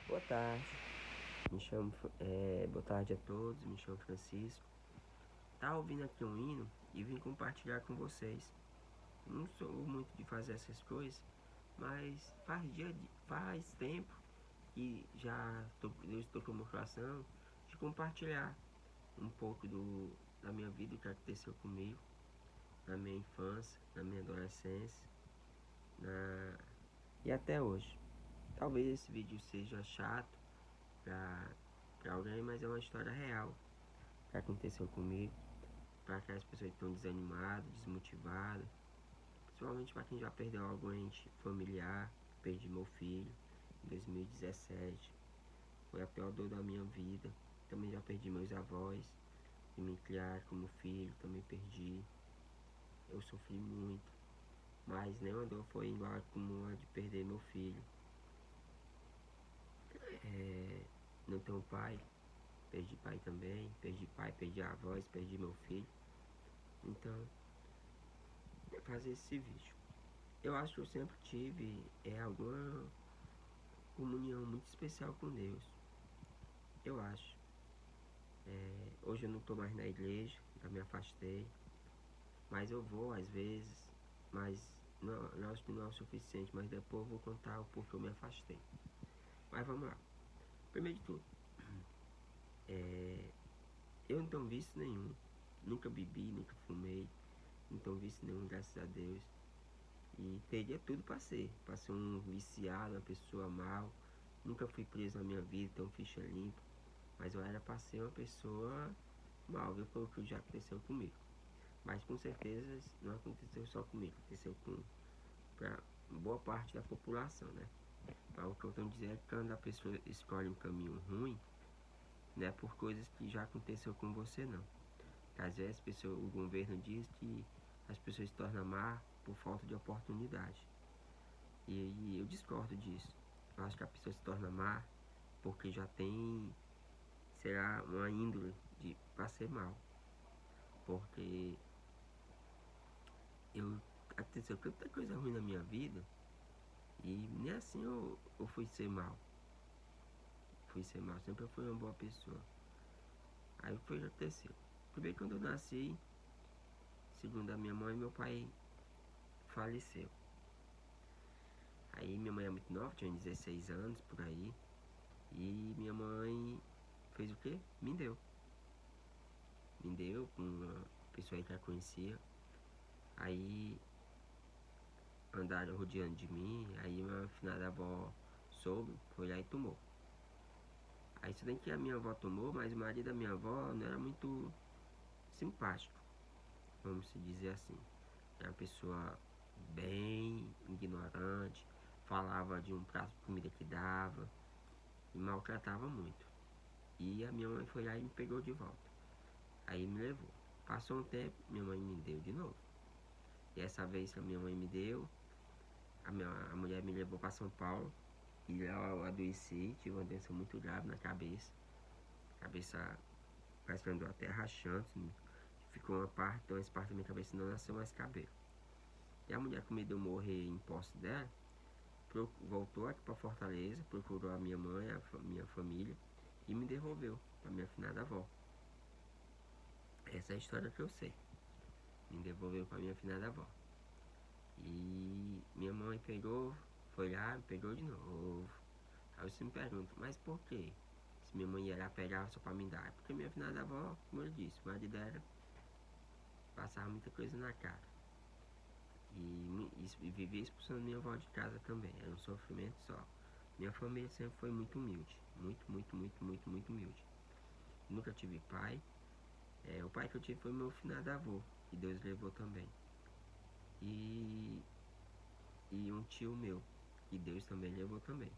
Boa tarde, boa tarde a todos, me chamo Francisco. Tá ouvindo aqui um hino e vim compartilhar com vocês. Não sou muito de fazer essas coisas, mas faz tempo que Deus tocou meu coração de compartilhar um pouco da minha vida, o que aconteceu comigo, na minha infância, na minha adolescência, na, e até hoje. Talvez esse vídeo seja chato pra, pra alguém, mas é uma história real que aconteceu comigo, para aquelas pessoas que estão desanimadas, desmotivadas, principalmente para quem já perdeu algum ente familiar. Perdi meu filho em 2017, foi a pior dor da minha vida. Também já perdi meus avós, que me criaram como filho, também perdi. Eu sofri muito, mas nenhuma dor foi igual como a de perder meu filho. Não tenho pai, perdi pai também, perdi pai, perdi avós, perdi meu filho. Então, vou fazer esse vídeo. Eu acho que eu sempre tive alguma comunhão muito especial com Deus. Eu acho. Hoje eu não estou mais na igreja, já me afastei. Mas eu vou às vezes. Mas não, eu acho que não é o suficiente. Mas depois eu vou contar o porquê eu me afastei. Mas vamos lá. Primeiro de tudo, eu não tenho vício nenhum. Nunca bebi, nunca fumei. Não tenho vício nenhum, graças a Deus. E teria tudo para ser um viciado, uma pessoa mal. Nunca fui preso na minha vida, tenho ficha limpa. Mas eu era para ser uma pessoa mal, viu? Pelo que já aconteceu comigo. Mas com certeza não aconteceu só comigo, aconteceu com pra boa parte da população, né? Mas o que eu tenho a dizer é que quando a pessoa escolhe um caminho ruim, não é por coisas que já aconteceu com você não. Às vezes o governo diz que as pessoas se tornam má por falta de oportunidade. E eu discordo disso. Eu acho que a pessoa se torna má porque já tem, será, uma índole para ser mal. Porque eu aconteceu tanta coisa ruim na minha vida e nem assim eu fui ser mal. Fui ser mal, sempre eu fui uma boa pessoa. Aí foi o que aconteceu. Primeiro quando eu nasci, segundo a minha mãe, meu pai faleceu. Aí minha mãe é muito nova, tinha 16 anos por aí. E minha mãe fez o quê? Me deu. Me deu com uma pessoa que ela conhecia. Aí andaram rodeando de mim, aí minha finada avó soube, foi lá e tomou. Aí isso daí que a minha avó tomou, mas o marido da minha avó não era muito simpático, vamos se dizer assim. Era uma pessoa bem ignorante, falava de um prato de comida que dava e maltratava muito. E a minha mãe foi lá e me pegou de volta. Aí me levou. Passou um tempo, minha mãe me deu de novo. E essa vez que a minha mãe me deu, a mulher me levou para São Paulo. E lá eu adoeci, tive uma doença muito grave na cabeça. A cabeça parece que andou até rachando. Ficou uma parte, então essa parte da minha cabeça não nasceu mais cabelo. E a mulher que me deu morrer em posse dela, voltou aqui para Fortaleza, procurou a minha mãe, minha família, e me devolveu para minha finada avó. Essa é a história que eu sei. Me devolveu para minha finada avó. E minha mãe pegou, foi lá, me pegou de novo. Aí você me pergunta, mas por quê? Se minha mãe ia lá pegar só pra me dar. Porque minha finada avó, como eu disse, o marido dela passava muita coisa na cara. E vivia expulsando minha avó de casa também. Era um sofrimento só. Minha família sempre foi muito humilde. Muito, muito, muito, muito, muito humilde. Nunca tive pai. O pai que eu tive foi meu finado avô, que Deus levou também. E, e um tio meu, que Deus também levou também.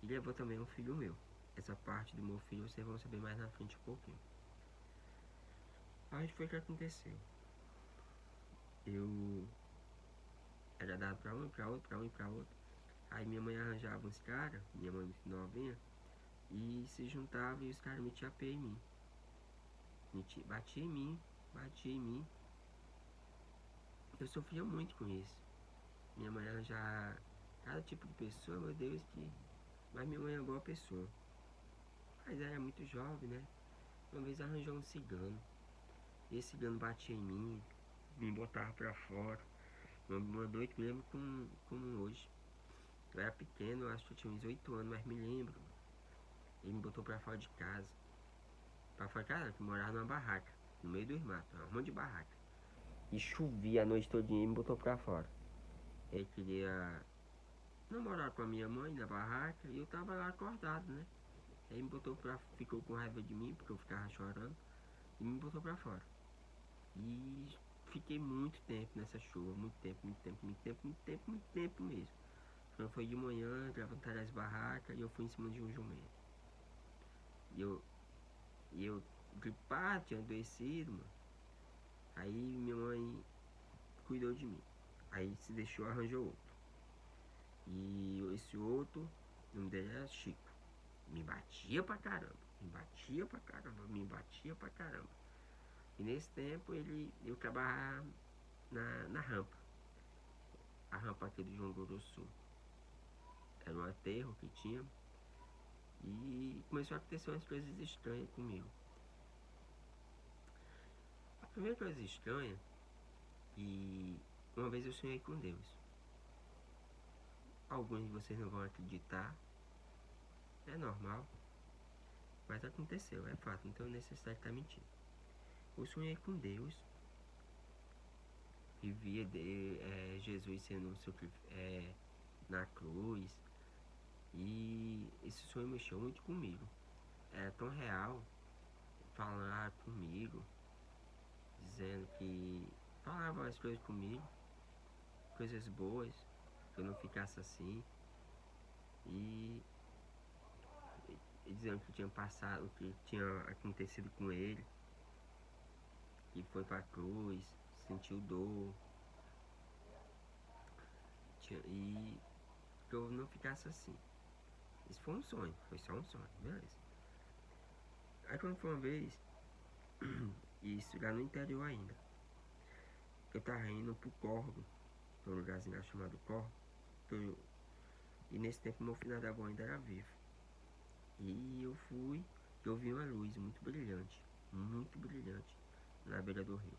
E levou também um filho meu. Essa parte do meu filho vocês vão saber mais na frente um pouquinho. Aí foi o que aconteceu. Eu era dado pra um, pra outro, pra um e pra outro. Aí minha mãe arranjava uns caras, minha mãe muito novinha, e se juntava e os caras metiam a pé em mim. Batia em mim, batia em mim. Eu sofria muito com isso. Minha mãe arranjava cada tipo de pessoa, meu Deus, que. Mas minha mãe é uma boa pessoa. Mas era muito jovem, né? Uma vez arranjou um cigano. E esse cigano batia em mim, me botava pra fora. Uma noite me lembro como hoje. Eu era pequeno, acho que eu tinha uns 8 anos, mas me lembro. Ele me botou pra fora de casa. Pra fora de casa, que eu morava numa barraca, no meio dos matos, um monte de barraca. E chovia a noite todinha e me botou pra fora. Ele queria namorar com a minha mãe na barraca e eu tava lá acordado, né? Aí me botou pra. Ficou com raiva de mim porque eu ficava chorando e me botou pra fora. E fiquei muito tempo nessa chuva, muito tempo, muito tempo, muito tempo, muito tempo, muito tempo mesmo. Quando foi de manhã, levantaram as barracas e eu fui em cima de um jumento. E eu gripado, tinha adoecido, mano. Aí minha mãe cuidou de mim. Aí se deixou, arranjou outro. E esse outro, o nome dele era Chico. Me batia pra caramba, me batia pra caramba, me batia pra caramba. E nesse tempo eu trabalhava na rampa. A rampa aqui do João Sul. Era um aterro que tinha. E começou a acontecer umas coisas estranhas comigo. A primeira coisa estranha, e uma vez eu sonhei com Deus. Alguns de vocês não vão acreditar. É normal. Mas aconteceu, é fato, não tenho necessidade de estar mentindo. Eu sonhei com Deus e via Jesus sendo na cruz. E esse sonho mexeu muito comigo. Era tão real falar comigo, dizendo que falava as coisas comigo, coisas boas, que eu não ficasse assim. E, e dizendo que tinha passado, o que tinha acontecido com ele, que foi pra cruz, sentiu dor, e que eu não ficasse assim. Isso foi um sonho, foi só um sonho, beleza. Aí quando foi uma vez, isso lá no interior ainda, eu tava indo pro Corvo, um lugarzinho lá chamado Corvo, e nesse tempo meu filho da avó ainda era vivo. E eu vi uma luz muito brilhante, na beira do rio.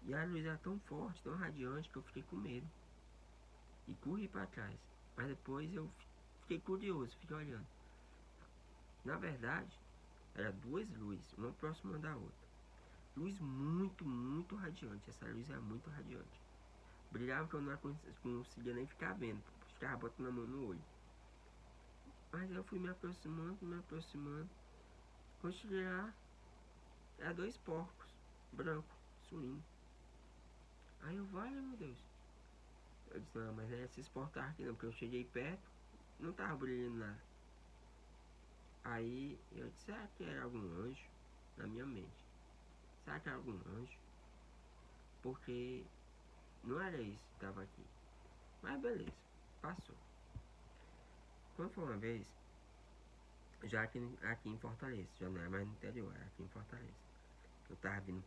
E a luz era tão forte, tão radiante, que eu fiquei com medo. E corri pra trás. Mas depois eu fiquei curioso, fiquei olhando. Na verdade, eram duas luzes, uma próxima da outra. Luz muito, muito radiante. Essa luz era muito radiante. Brilhava que eu não conseguia nem ficar vendo. Ficava botando a mão no olho. Mas eu fui me aproximando, me aproximando. Quando cheguei lá, era dois porcos, branco, suíno. Aí eu, vale, meu Deus. Eu disse, não, mas é esses porcos aqui não, porque eu cheguei perto, não tava brilhando nada. Aí eu disse, será que era algum anjo? Na minha mente. Será que era algum anjo? Porque não era isso que estava aqui. Mas beleza, passou. Quando foi uma vez, já aqui em Fortaleza, já não é mais no interior, é aqui em Fortaleza. Eu tava vindo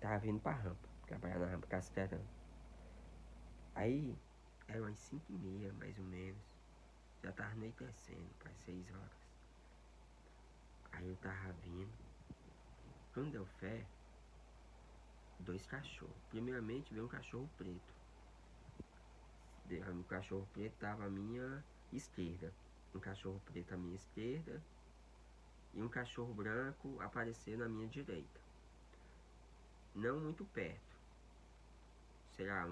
tava vindo pra rampa, trabalhar na rampa Castelão. Aí, eram umas 5h30, mais ou menos. Já tava anoitecendo, para 6 horas. Aí eu tava vindo. Quando deu fé, dois cachorros. Primeiramente veio um cachorro preto. O cachorro preto tava à minha esquerda. Um cachorro preto à minha esquerda. E um cachorro branco apareceu na minha direita. Não muito perto. Será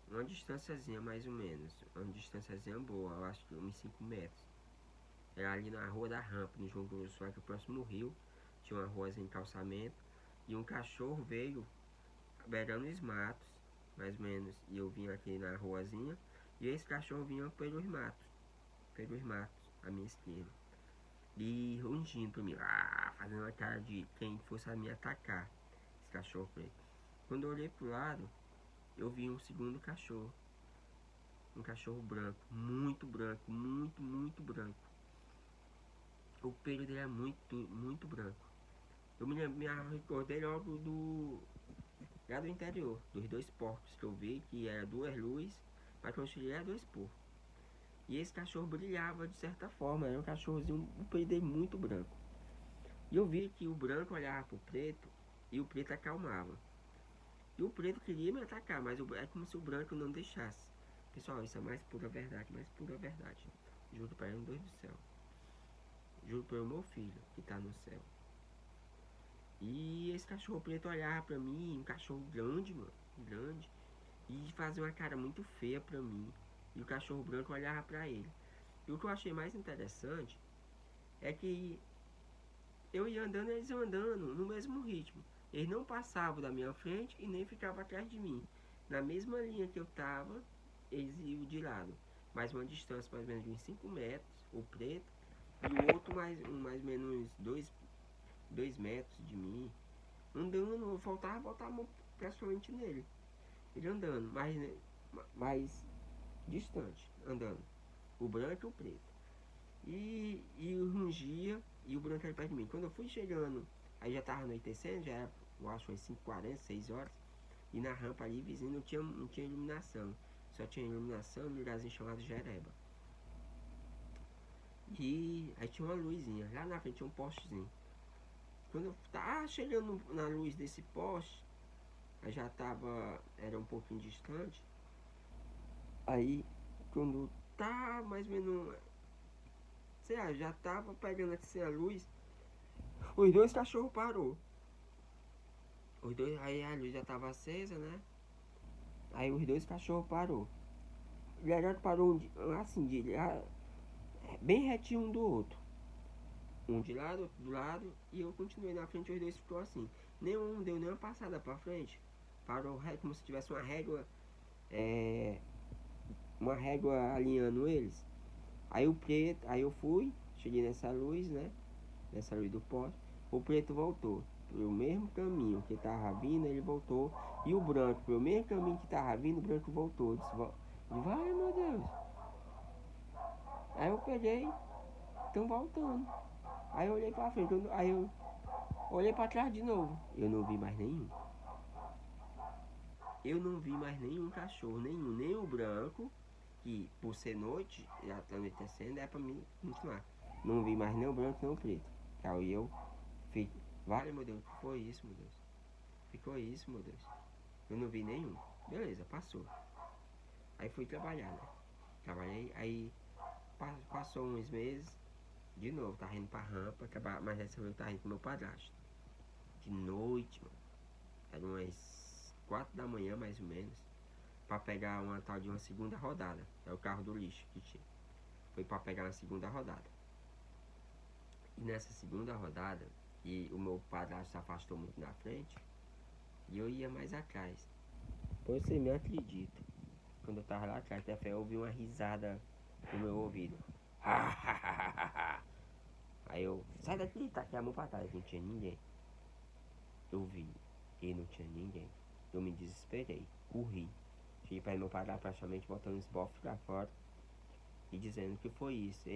uma distânciazinha mais ou menos. Uma distânciazinha boa, eu acho que uns 5 metros. Era ali na rua da rampa, no João Grosso, aqui próximo ao rio. Tinha uma rua em calçamento. E um cachorro veio beirando os matos, mais ou menos. E eu vim aqui na ruazinha. E esse cachorro vinha pelos matos, à minha esquerda. E rungindo pra mim, fazendo a cara de quem fosse a me atacar. Esse cachorro preto. Quando eu olhei pro lado, eu vi um segundo cachorro. Um cachorro branco, muito branco. O pelo dele é muito branco. Eu me recordei logo lá do interior, dos dois porcos que eu vi, que era duas luzes, Aí quando eu cheguei era 2 porcos. E esse cachorro brilhava de certa forma, era um cachorrozinho, um peidei muito branco. E eu vi que o branco olhava pro preto e o preto acalmava. E o preto queria me atacar, mas é como se o branco não deixasse. Pessoal, isso é mais pura verdade, mais pura verdade. Juro para ele, Deus do céu. Juro pelo meu filho que tá no céu. E esse cachorro preto olhava pra mim, um cachorro grande, mano, grande, e fazia uma cara muito feia pra mim. E o cachorro branco olhava pra ele. E o que eu achei mais interessante é que eu ia andando e eles iam andando no mesmo ritmo. Eles não passavam da minha frente e nem ficavam atrás de mim. Na mesma linha que eu tava, eles iam de lado. Mais uma distância mais ou menos de uns 5 metros, o preto, e o outro mais ou menos 2 metros de mim. Andando, faltava botar a mão praticamente nele. Ele andando, mais distante, andando. O branco e o preto. E rungia e o branco era perto de mim. Quando eu fui chegando, aí já tava anoitecendo, já era, eu acho, umas 5h40, 6 horas. E na rampa ali, vizinho, não tinha iluminação. Só tinha iluminação num lugarzinho chamado Jereba. E aí tinha uma luzinha, lá na frente tinha um postezinho. Quando eu tava chegando na luz desse poste, aí já tava, era um pouquinho distante. Aí, quando tá mais ou menos, sei lá, já tava pegando assim a luz, os 2 cachorros parou. Os dois, aí a luz já tava acesa, né? Aí os 2 cachorros parou. O garoto parou assim, bem retinho um do outro. Um de lado, outro do lado, e eu continuei na frente, os 2 ficou assim. Nenhum deu nenhuma passada pra frente. Parou reto, como se tivesse uma régua alinhando eles. Aí o preto, aí eu fui, cheguei nessa luz, né? Nessa luz do poste. O preto voltou pelo mesmo caminho que tava vindo, ele voltou. E o branco, pelo mesmo caminho que tava vindo, o branco voltou. Eu disse, vai, meu Deus. Aí eu peguei, estão voltando. Aí eu olhei pra frente, aí eu olhei pra trás de novo. Eu não vi mais nenhum. Eu não vi mais nenhum cachorro, nenhum, nem o branco, que por ser noite, já tá anoitecendo, é pra mim continuar. Não vi mais nem o branco nem o preto. Aí eu fiquei, vale, meu Deus, o que foi isso, meu Deus? Ficou isso, meu Deus. Eu não vi nenhum. Beleza, passou. Aí fui trabalhar, né? Trabalhei, aí passou uns meses, de novo, tava indo pra rampa, mas dessa vez eu tava indo com meu padrasto. De noite, mano. Era umas 4 da manhã, mais ou menos. Pra pegar uma tal de uma segunda rodada. É o carro do lixo que tinha. Foi pra pegar uma segunda rodada. E nessa segunda rodada, e o meu padrasto se afastou muito na frente, e eu ia mais atrás. Pois você me acredita. Quando eu tava lá atrás, até eu ouvi uma risada no meu ouvido. Aí eu, sai daqui, tá aqui a mão pra trás, não tinha ninguém. Eu vi, e não tinha ninguém. Eu me desesperei, corri. Cheguei pra meu parar praticamente botando os bofos pra fora e dizendo que foi isso.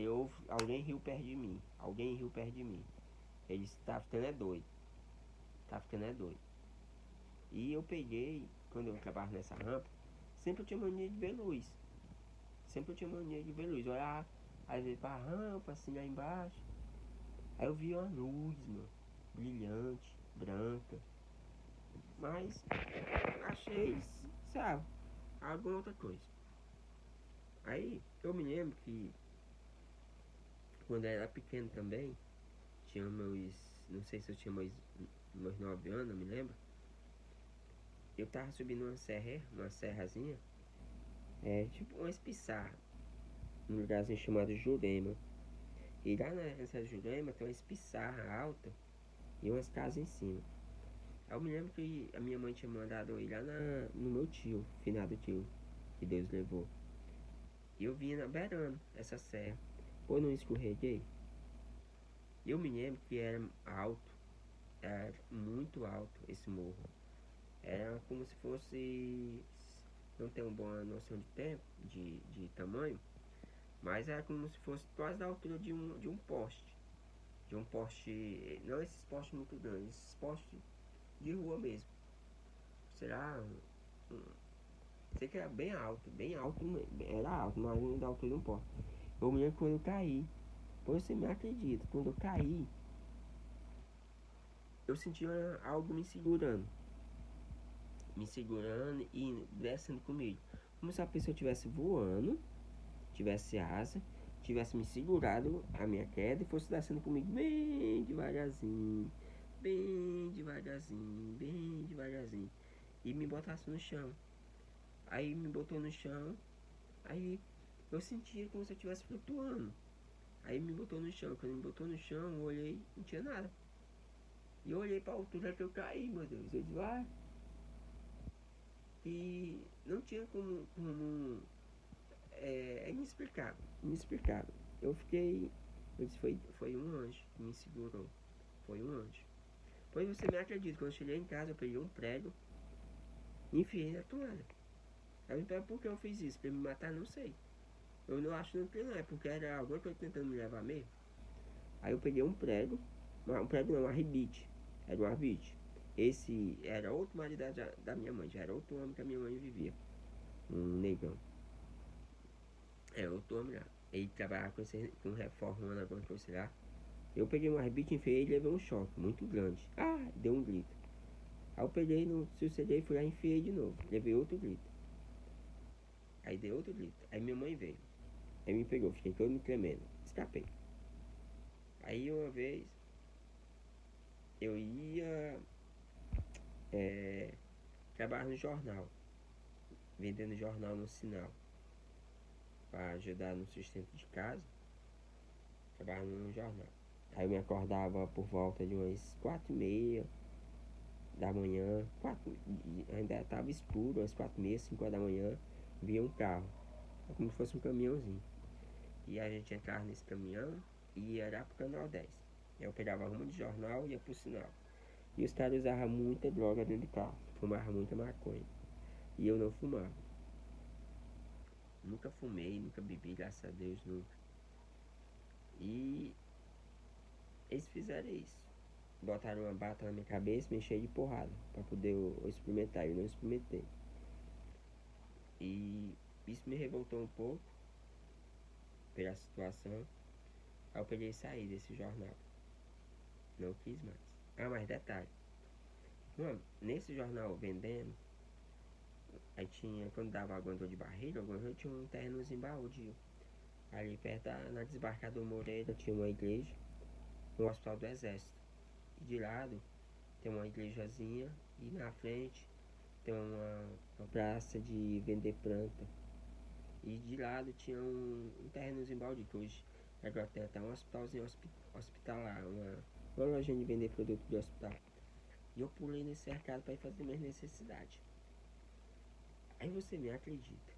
Alguém riu perto de mim, alguém riu perto de mim. Ele disse, tá ficando é doido, tá ficando é doido. E eu peguei, quando eu trabalho nessa rampa, sempre eu tinha mania de ver luz. Sempre eu tinha mania de ver luz. Olhar, às vezes pra rampa, assim lá embaixo. Aí eu vi uma luz, mano, brilhante, branca. Mas achei, sabe, alguma outra coisa. Aí eu me lembro que quando eu era pequeno também, tinha meus, não sei se eu tinha meus 9 anos, não me lembro. Eu tava subindo uma serrazinha, tipo uma espiçarra, num lugarzinho chamado Jurema. E lá nessa Jurema tem uma espiçarra alta e umas casas em cima. Aí eu me lembro que a minha mãe tinha mandado eu ir lá no meu tio, finado tio, que Deus levou. E eu vinha beirando essa serra. Pô, não escorreguei. Eu me lembro que era alto, era muito alto esse morro. Era como se fosse, não tenho uma boa noção de tempo, de tamanho, mas era como se fosse quase da altura de um poste. De um poste, não esses postes muito grandes, esses postes de rua mesmo. Será Sei que era bem alto, era alto, mas não da altura não pode. Eu me lembro quando eu caí. Você me acredita, quando eu caí, eu sentia algo me segurando e descendo comigo. Como se a pessoa estivesse voando, tivesse asa, tivesse me segurado a minha queda e fosse descendo comigo bem devagarzinho, e me botasse no chão. Aí me botou no chão, aí eu sentia como se eu estivesse flutuando. Aí me botou no chão, quando me botou no chão, eu olhei, não tinha nada. E eu olhei pra altura que eu caí, meu Deus. Eu disse, vai. E não tinha como é inexplicável, inexplicável. Eu fiquei, eu disse, foi um anjo que me segurou, foi um anjo. Pois você me acredita, quando eu cheguei em casa, eu peguei um prego e enfiei na toalha. Aí me pergunta por que eu fiz isso, pra me matar, não sei. Eu não acho que não é, porque era alguma coisa tentando me levar mesmo. Aí eu peguei um prego não, uma rebite, era um arbite. Esse era outro marido da minha mãe, já era outro homem que a minha mãe vivia, um negão. É, outro homem lá. Ele trabalhava com reforma, alguma coisa lá. Eu peguei um arbite, enfiei e levei um choque muito grande. Ah, deu um grito. Aí eu peguei, não sucedei, fui lá e enfiei de novo. Levei outro grito. Aí dei outro grito. Aí minha mãe veio. Aí me pegou, fiquei todo me tremendo. Escapei. Aí uma vez eu ia trabalhar no jornal, vendendo jornal no sinal, para ajudar no sustento de casa, trabalhando no jornal. Aí eu me acordava por volta de umas 4h30 da manhã, ainda estava escuro, às 4h30, 5h da manhã, via um carro, como se fosse um caminhãozinho. E a gente entrava nesse caminhão e ia lá pro canal 10. Eu pegava a ruma de jornal e ia pro sinal. E os caras usavam muita droga dentro do carro, fumavam muita maconha. E eu não fumava. Nunca fumei, nunca bebi, graças a Deus, nunca. E eles fizeram isso. Botaram uma bata na minha cabeça, me encheram de porrada, pra poder eu experimentar. Eu não experimentei. E isso me revoltou um pouco pela situação. Aí eu peguei e saí desse jornal. Não quis mais. Ah, mas detalhe. Mano, nesse jornal vendendo, aí tinha, quando dava alguma dor de barriga, alguma coisa, tinha um terrenozinho baldio. Ali perto na desembarcador Moreira tinha uma igreja, um hospital do exército. E de lado tem uma igrejazinha e na frente tem uma praça de vender planta. E de lado tinha um terrenozinho baldio, que hoje agora tem até um hospitalzinho hospitalar, uma lojinha de vender produto de hospital. E eu pulei nesse cercado para ir fazer minhas necessidades. Aí você me acredita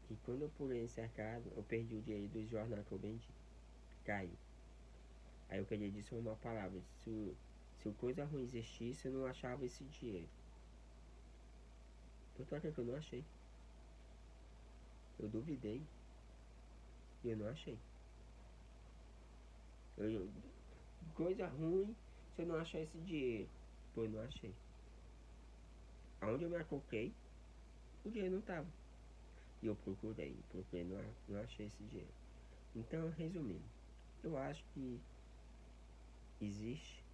que quando eu pulei nesse cercado, eu perdi o dinheiro do jornal que eu vendi. Caiu. Aí eu peguei e disse uma palavra. Se coisa ruim existisse, eu não achava esse dinheiro. Tanto é que eu não achei. Eu duvidei e eu não achei. Coisa ruim se eu não achar esse dinheiro. Pô, eu não achei. Aonde eu me acoquei, o dinheiro não tava. E eu procurei, não achei esse dinheiro. Então, resumindo, eu acho que existe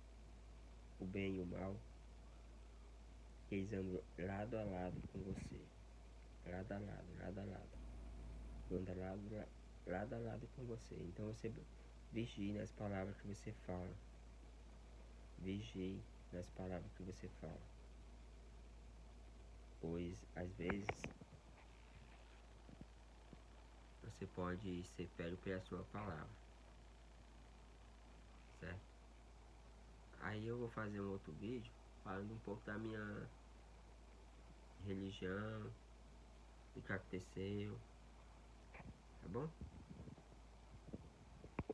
o bem e o mal, que eles andam lado a lado com você. Lado a lado, lado a lado. Anda lado a lado com você. Então você vigie nas palavras que você fala. Vigie nas palavras que você fala. Pois às vezes você pode ser pego pela sua palavra, certo? Aí eu vou fazer um outro vídeo falando um pouco da minha religião, do que aconteceu, tá bom?